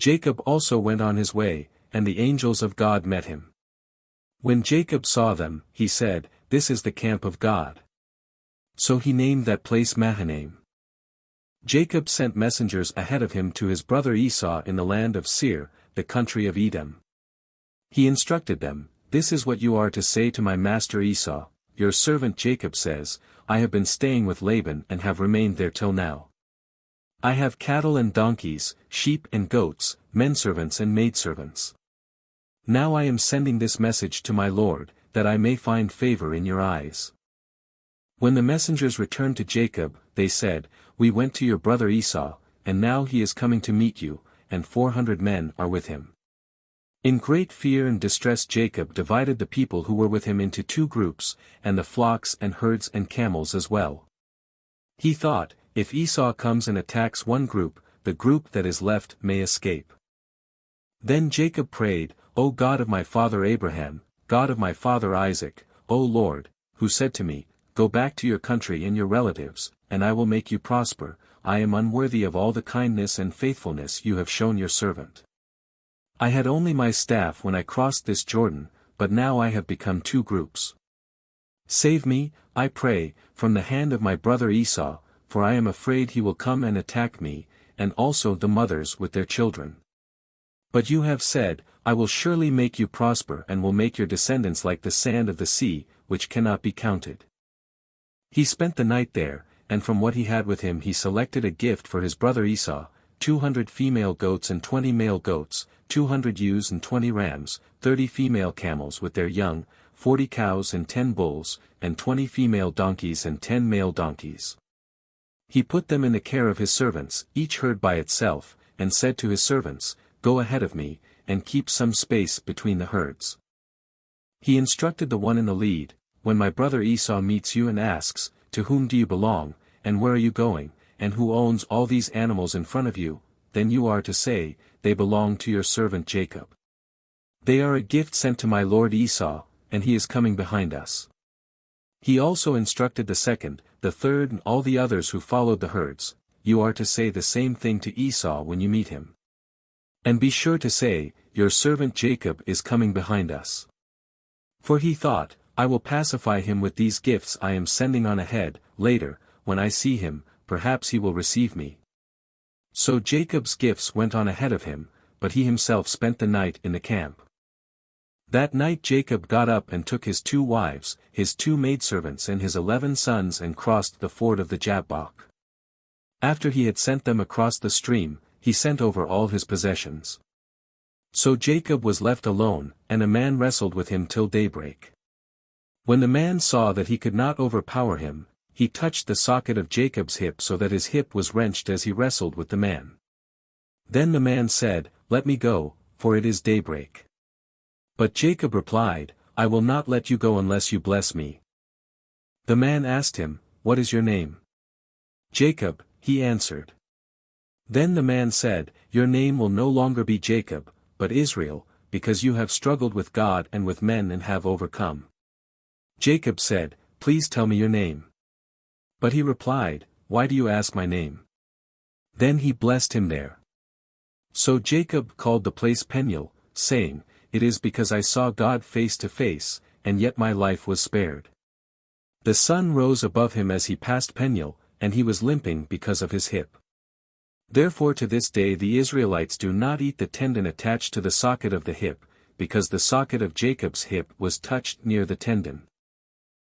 Jacob also went on his way, and the angels of God met him. When Jacob saw them, he said, "This is the camp of God." So he named that place Mahanaim. Jacob sent messengers ahead of him to his brother Esau in the land of Seir, the country of Edom. He instructed them, "This is what you are to say to my master Esau, your servant Jacob says, I have been staying with Laban and have remained there till now. I have cattle and donkeys, sheep and goats, menservants and maidservants. Now I am sending this message to my lord, that I may find favor in your eyes." When the messengers returned to Jacob, they said, "We went to your brother Esau, and now he is coming to meet you, and 400 men are with him." In great fear and distress Jacob divided the people who were with him into 2 groups, and the flocks and herds and camels as well. He thought, if Esau comes and attacks one group, the group that is left may escape. Then Jacob prayed, "O God of my father Abraham, God of my father Isaac, O Lord, who said to me, Go back to your country and your relatives, and I will make you prosper, I am unworthy of all the kindness and faithfulness you have shown your servant. I had only my staff when I crossed this Jordan, but now I have become 2 groups. Save me, I pray, from the hand of my brother Esau, for I am afraid he will come and attack me, and also the mothers with their children. But you have said, I will surely make you prosper and will make your descendants like the sand of the sea, which cannot be counted." He spent the night there, and from what he had with him he selected a gift for his brother Esau, 200 female goats and 20 male goats, 200 ewes and 20 rams, 30 female camels with their young, 40 cows and 10 bulls, and 20 female donkeys and 10 male donkeys. He put them in the care of his servants, each herd by itself, and said to his servants, "Go ahead of me, and keep some space between the herds." He instructed the one in the lead, "When my brother Esau meets you and asks, 'To whom do you belong, and where are you going, and who owns all these animals in front of you?' then you are to say, 'They belong to your servant Jacob. They are a gift sent to my lord Esau, and he is coming behind us.'" He also instructed the second, the third and all the others who followed the herds, "You are to say the same thing to Esau when you meet him. And be sure to say, 'Your servant Jacob is coming behind us.'" For he thought, "I will pacify him with these gifts I am sending on ahead, later, when I see him, perhaps he will receive me." So Jacob's gifts went on ahead of him, but he himself spent the night in the camp. That night Jacob got up and took his 2 wives, his 2 maidservants and his 11 sons and crossed the ford of the Jabbok. After he had sent them across the stream, he sent over all his possessions. So Jacob was left alone, and a man wrestled with him till daybreak. When the man saw that he could not overpower him, he touched the socket of Jacob's hip so that his hip was wrenched as he wrestled with the man. Then the man said, "Let me go, for it is daybreak." But Jacob replied, "I will not let you go unless you bless me." The man asked him, "What is your name?" "Jacob," he answered. Then the man said, "Your name will no longer be Jacob, but Israel, because you have struggled with God and with men and have overcome." Jacob said, "Please tell me your name." But he replied, "Why do you ask my name?" Then he blessed him there. So Jacob called the place Peniel, saying, "It is because I saw God face to face, and yet my life was spared." The sun rose above him as he passed Peniel, and he was limping because of his hip. Therefore to this day the Israelites do not eat the tendon attached to the socket of the hip, because the socket of Jacob's hip was touched near the tendon.